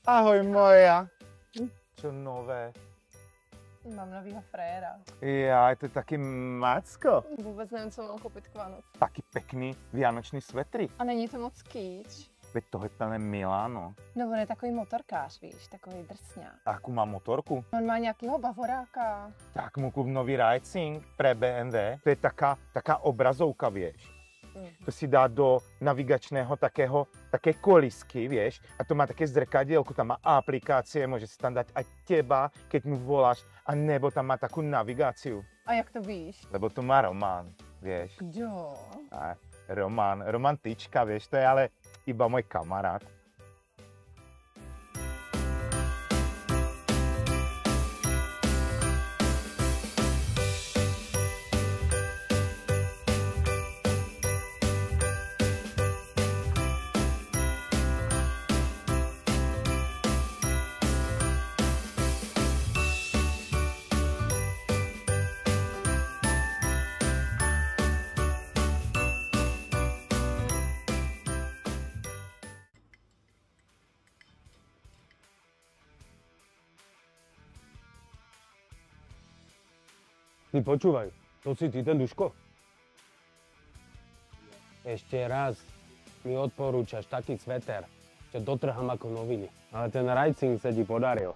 Ahoj moja. Čo nové? Mám novýho fréra. Ja, to je taký macko. Vůbec nevím, co mám koupit k Vánoc. Taký pekný vianočný svetrik. A není to moc kýč. Veď to je plné Milano. No on je takový motorkář, víš, takový drsňák. Akú má motorku? On má nějakýho bavoráka. Tak mu kúp nový Racing pre BMW. To je taká obrazovka, vieš. To si dá do navigačného také kolisky, vieš, a to má také zrkadielko, tam má aplikácie, môže si tam dať aj teba, keď mu voláš, a nebo tam má takú navigáciu. A jak to víš? Lebo to má Roman, vieš. Kdo? A romantička, vieš, to je ale iba môj kamarát. Ty počúvaj, to si ty ten Duško? Ešte raz mi odporúčaš taký sveter, že dotrhám ako noviny. Ale ten Racing sa ti podaril.